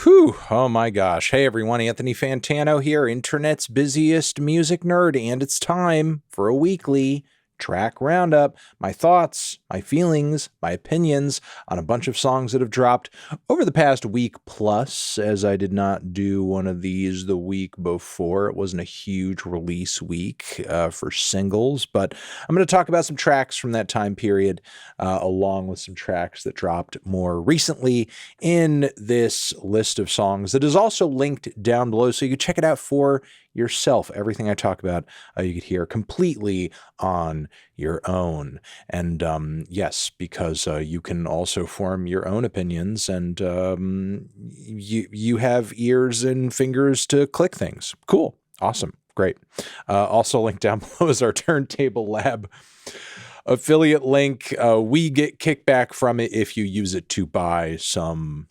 Whew, oh my gosh. Hey everyone, Anthony Fantano here, internet's busiest music nerd, and it's time for a weekly track roundup. My thoughts, my feelings, my opinions on a bunch of songs that have dropped over the past week plus, as I did not do one of these the week before. It wasn't a huge release week for singles, but I'm going to talk about some tracks from that time period, along with some tracks that dropped more recently in this list of songs that is also linked down below, so you can check it out for yourself. Everything I talk about, you could hear completely on your own. And yes, because you can also form your own opinions, and you have ears and fingers to click things. Cool. Awesome. Great. Also linked down below is our Turntable Lab affiliate link. We get kickback from it if you use it to buy some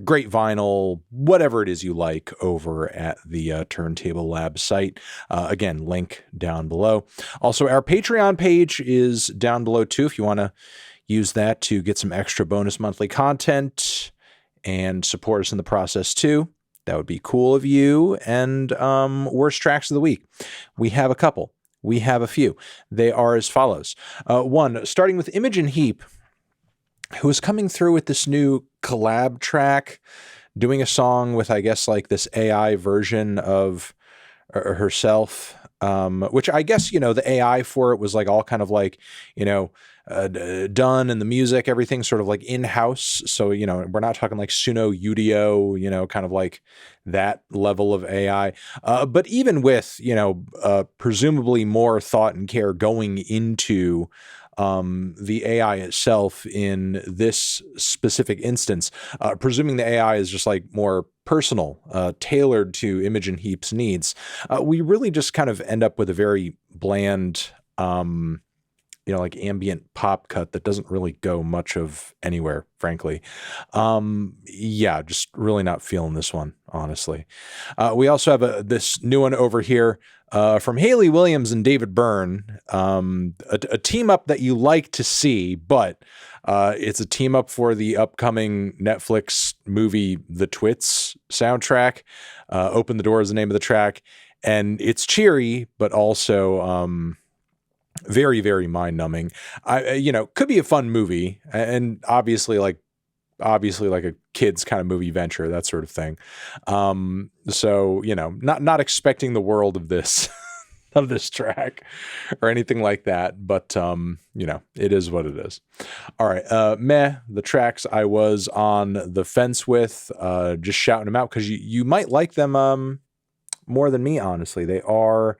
great vinyl, whatever it is you like, over at the Turntable Lab site. Again, link down below. Also, our Patreon page is down below too, if you want to use that to get some extra bonus monthly content and support us in the process too. That would be cool of you. And worst tracks of the week. We have a couple. We have a few. They are as follows. One, starting with Imogen Heap, who is coming through with this new collab track, doing a song with, I guess, like this AI version of herself, which I guess, you know, the AI for it was like all kind of like, you know, done, and the music, everything sort of like in-house. So, you know, we're not talking like Suno Udio, you know, kind of like that level of AI. But even with, you know, presumably more thought and care going into the AI itself in this specific instance, presuming the AI is just like more personal, tailored to Imogen Heap's needs, we really just kind of end up with a very bland, you know, like ambient pop cut that doesn't really go much of anywhere, frankly. Yeah, just really not feeling this one, honestly. We also have this new one over here from Hayley Williams and David Byrne, a team up that you like to see, but it's a team up for the upcoming Netflix movie, The Twits soundtrack. Open the Door is the name of the track, and it's cheery, but also very, very mind-numbing. You know, could be a fun movie, and obviously like a kid's kind of movie venture, that sort of thing. So, you know, not expecting the world of this of this track or anything like that, but you know, it is what it is. All right, the tracks I was on the fence with, just shouting them out because you might like them more than me, honestly. They are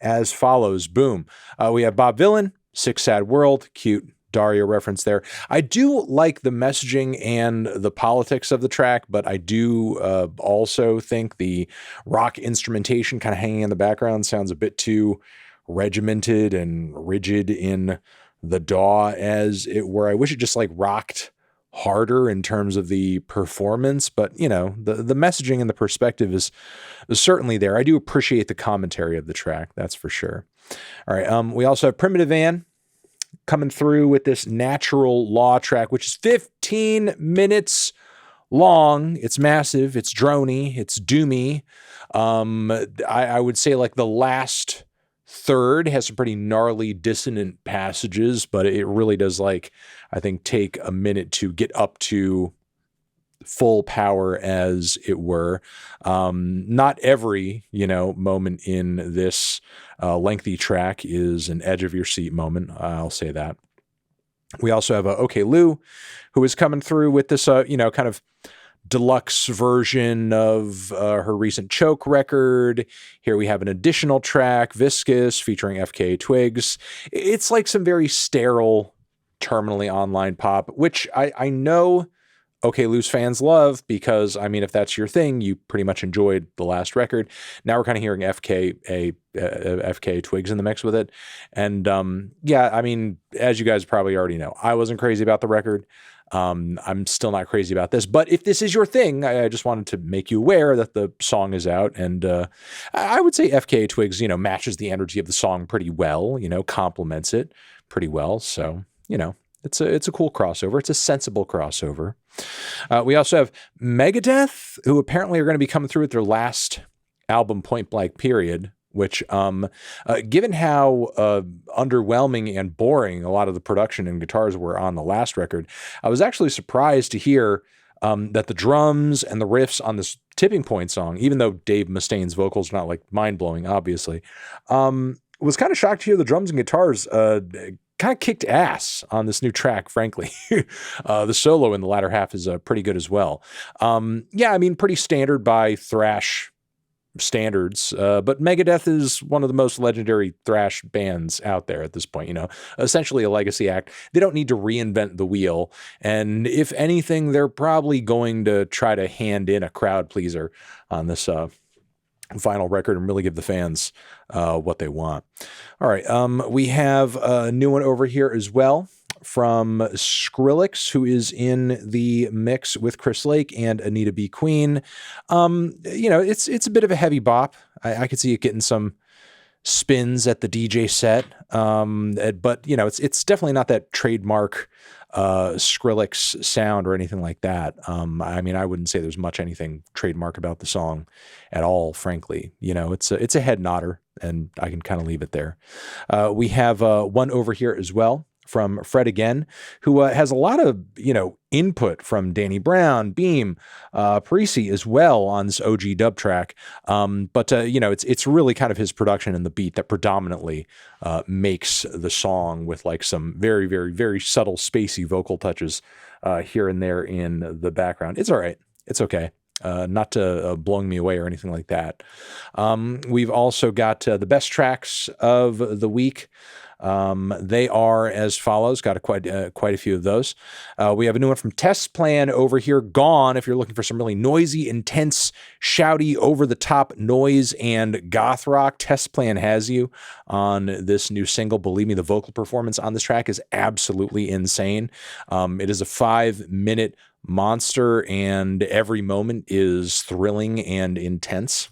as follows. Boom. We have Bob Vylan, Sick Sad World, cute Daria reference there. I do like the messaging and the politics of the track, but I do also think the rock instrumentation kind of hanging in the background sounds a bit too regimented and rigid in the DAW, as it were. I wish it just like rocked harder in terms of the performance, but you know, the messaging and the perspective is certainly there. I do appreciate the commentary of the track, that's for sure. All right, we also have Primitive Ann coming through with this Natural Law track, which is 15 minutes long. It's massive, it's droney, it's doomy. I would say like the last third has some pretty gnarly dissonant passages, but it really does, like, I think, take a minute to get up to full power, as it were. Not every, you know, moment in this lengthy track is an edge of your seat moment. I'll say that. We also have Oklou, who is coming through with this, you know, kind of deluxe version of her recent Choke record. Here we have an additional track, Viscus, featuring FK Twigs. It's like some very sterile, terminally online pop, which I know Oklou's fans love, because, I mean, if that's your thing, you pretty much enjoyed the last record. Now we're kind of hearing FK Twigs in the mix with it. And yeah, I mean, as you guys probably already know, I wasn't crazy about the record. I'm still not crazy about this, but if this is your thing, I just wanted to make you aware that the song is out, and I would say FK Twigs, you know, matches the energy of the song pretty well, you know, complements it pretty well. So, you know, It's a cool crossover. It's a sensible crossover. We also have Megadeth, who apparently are going to be coming through with their last album, Point Blank Period, which, given how underwhelming and boring a lot of the production and guitars were on the last record, I was actually surprised to hear that the drums and the riffs on this Tipping Point song, even though Dave Mustaine's vocals are not like mind-blowing, obviously, was kind of shocked to hear the drums and guitars kind of kicked ass on this new track, frankly. The solo in the latter half is pretty good as well. Yeah, I mean, pretty standard by thrash standards, but Megadeth is one of the most legendary thrash bands out there at this point, you know, essentially a legacy act. They don't need to reinvent the wheel. And if anything, they're probably going to try to hand in a crowd pleaser on this final record and really give the fans what they want. All right. We have a new one over here as well from Skrillex, who is in the mix with Chris Lake and Anita B. Queen. You know, it's a bit of a heavy bop. I could see it getting some spins at the DJ set. But you know, it's definitely not that trademark Skrillex sound or anything like that. I mean, I wouldn't say there's much anything trademark about the song at all, frankly. You know, it's a head nodder, and I can kind of leave it there. We have one over here as well from Fred Again, who has a lot of, you know, input from Danny Brown, Beam, PARISI as well on this OGdub track. But you know, it's really kind of his production and the beat that predominantly makes the song, with like some very, very, very subtle spacey vocal touches here and there in the background. It's all right. It's okay. Not to blowing me away or anything like that. We've also got the best tracks of the week. They are as follows. Got quite a few of those. We have a new one from Test Plan over here, Gone. If you're looking for some really noisy, intense, shouty, over-the-top noise and goth rock, Test Plan has you on this new single. Believe me, the vocal performance on this track is absolutely insane. It is a 5-minute monster, and every moment is thrilling and intense.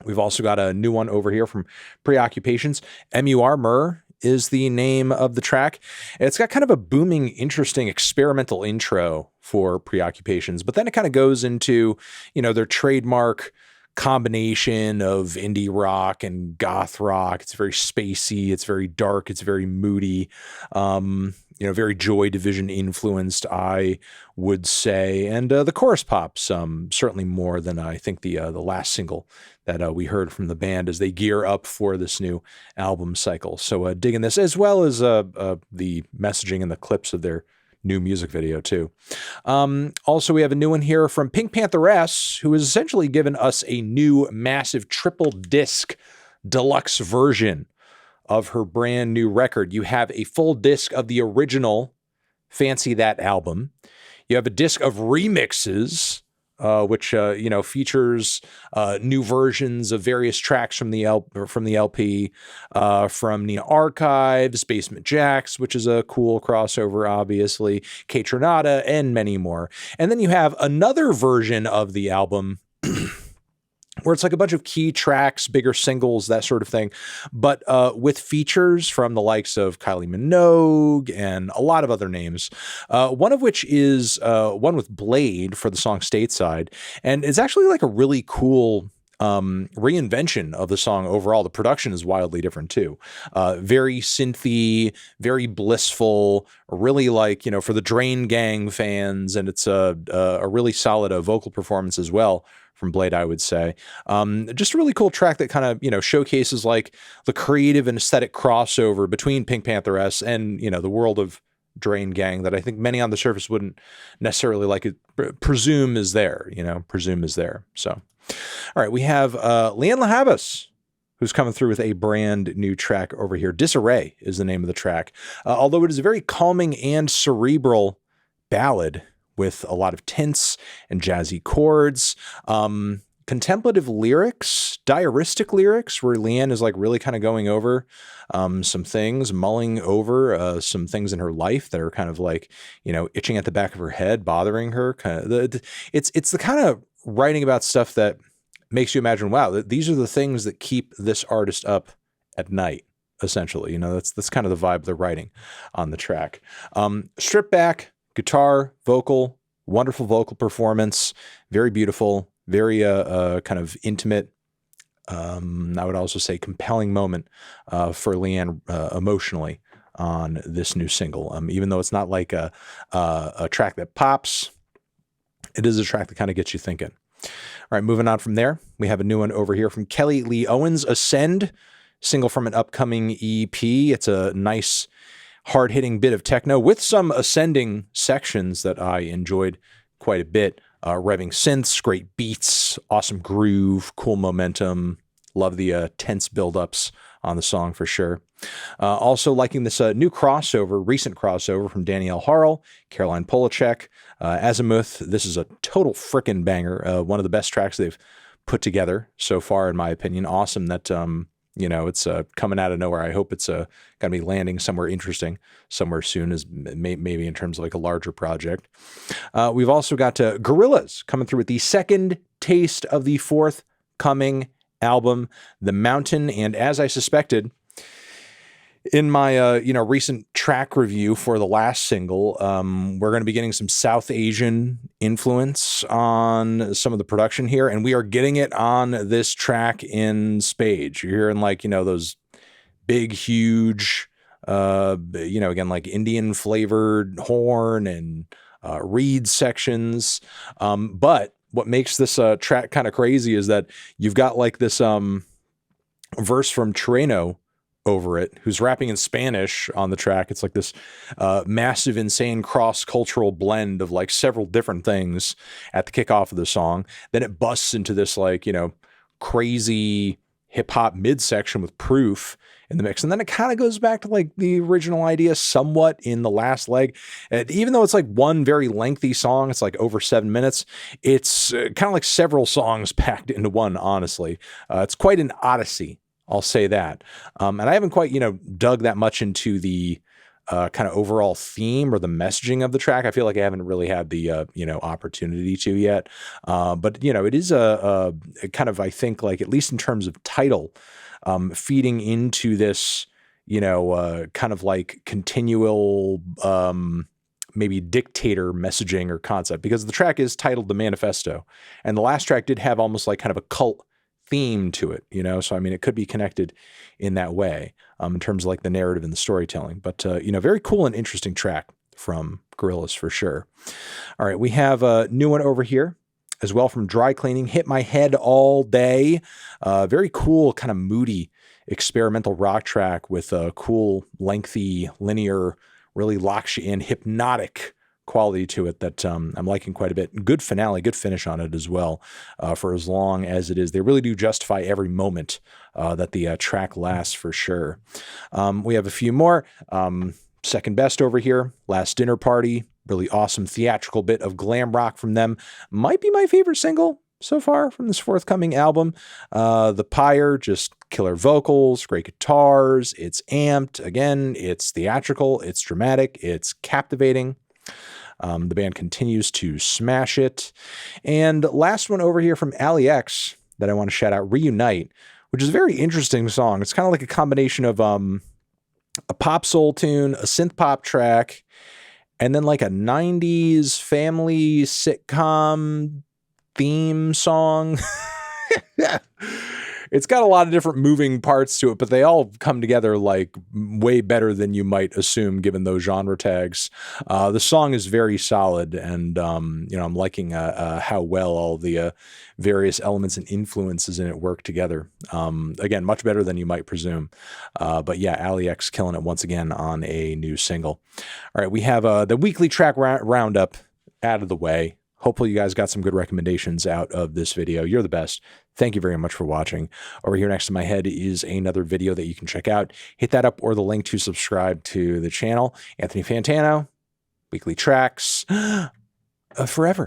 We've also got a new one over here from Preoccupations. Mur is the name of the track. It's got kind of a booming, interesting, experimental intro for Preoccupations, but then it kind of goes into, you know, their trademark combination of indie rock and goth rock. It's very spacey, it's very dark, it's very moody, you know, very Joy Division influenced, I would say. And the chorus pops certainly more than I think the last single that we heard from the band as they gear up for this new album cycle. So digging this, as well as the messaging and the clips of their new music video too. Also, we have a new one here from PinkPantheress, who has essentially given us a new massive triple disc deluxe version of her brand new record. You have a full disc of the original Fancy That album. You have a disc of remixes, which you know, features new versions of various tracks from the LP, from Nina Archives, Basement Jaxx, which is a cool crossover, obviously, Kaytranada, and many more. And then you have another version of the album where it's like a bunch of key tracks, bigger singles, that sort of thing, but with features from the likes of Kylie Minogue and a lot of other names, one of which is one with Bladee for the song Stateside, and it's actually like a really cool reinvention of the song overall. The production is wildly different too. Very synthy, very blissful, really like, you know, for the Drain Gang fans, and it's a really solid vocal performance as well from Bladee, I would say. Just a really cool track that kind of, you know, showcases like the creative and aesthetic crossover between PinkPantheress and, you know, the world of Drain Gang that I think many on the surface wouldn't necessarily like it, presume is there, you know, presume is there. So, all right, we have Lianne Havas, who's coming through with a brand new track over here. Disarray is the name of the track. Although it is a very calming and cerebral ballad with a lot of tints and jazzy chords, contemplative lyrics, diaristic lyrics, where Lianne is like really kind of going over some things, mulling over some things in her life that are kind of like, you know, itching at the back of her head, bothering her. It's the kind of writing about stuff that makes you imagine, wow, these are the things that keep this artist up at night. essentially. You know, that's kind of the vibe they're writing on the track. Stripped back, guitar, vocal, wonderful vocal performance, very beautiful, very kind of intimate. I would also say compelling moment for Lianne emotionally on this new single. Even though it's not like a track that pops, it is a track that kind of gets you thinking. All right, moving on from there, we have a new one over here from Kelly Lee Owens, Ascend, single from an upcoming EP. It's a nice, hard-hitting bit of techno with some ascending sections that I enjoyed quite a bit. Revving synths, great beats, awesome groove, cool momentum. Love the tense buildups on the song for sure. Also liking this new crossover, recent crossover from Danielle Harle, Caroline Polachek, Azimuth. This is a total frickin' banger. One of the best tracks they've put together so far, in my opinion. Awesome that, you know, it's coming out of nowhere. I hope it's going to be landing somewhere interesting somewhere soon, as maybe in terms of like a larger project. We've also got Gorillaz coming through with the second taste of the forthcoming album, The Mountain. And as I suspected in my you know, recent track review for the last single, we're going to be getting some South Asian influence on some of the production here, and we are getting it on this track in spades. You're hearing, like, you know, those big, huge, you know, again, like Indian flavored horn and reed sections. But what makes this track kind of crazy is that you've got like this verse from Trueno over it, who's rapping in Spanish on the track. It's like this massive, insane cross-cultural blend of like several different things at the kickoff of the song. Then it busts into this, like, you know, crazy hip-hop midsection with Proof in the mix. And then it kind of goes back to like the original idea somewhat in the last leg. And even though it's like one very lengthy song, it's like over 7 minutes, it's kind of like several songs packed into one, honestly. It's quite an odyssey, I'll say that. And I haven't quite, you know, dug that much into the kind of overall theme or the messaging of the track. I feel like I haven't really had the, you know, opportunity to yet. But, you know, it is a kind of, I think, like, at least in terms of title, feeding into this, you know, kind of like continual, maybe dictator messaging or concept, because the track is titled The Manifesto. And the last track did have almost like kind of a cult theme to it, you know? So, I mean, it could be connected in that way, in terms of like the narrative and the storytelling, but, you know, very cool and interesting track from Gorillaz for sure. All right. We have a new one over here as well from Dry Cleaning, Hit My Head All Day. Very cool, kind of moody experimental rock track with a cool, lengthy, linear, really locks you in, hypnotic quality to it that I'm liking quite a bit. Good finale, good finish on it as well, for as long as it is. They really do justify every moment that the track lasts for sure. We have a few more. Second best over here, Last Dinner Party. Really awesome theatrical bit of glam rock from them. Might be my favorite single so far from this forthcoming album. The Pyre, just killer vocals, great guitars. It's amped. Again, it's theatrical, it's dramatic, it's captivating. The band continues to smash it. And last one over here from Allie X that I want to shout out, Reunite, which is a very interesting song. It's kind of like a combination of a pop soul tune, a synth pop track, and then like a 90s family sitcom theme song. It's got a lot of different moving parts to it, but they all come together like way better than you might assume given those genre tags. The song is very solid, and you know, I'm liking how well all the various elements and influences in it work together. Again, much better than you might presume. But yeah, Allie X killing it once again on a new single. All right, we have the weekly track roundup out of the way. Hopefully you guys got some good recommendations out of this video. You're the best. Thank you very much for watching. Over here next to my head is another video that you can check out. Hit that up or the link to subscribe to the channel. Anthony Fantano, weekly tracks, forever.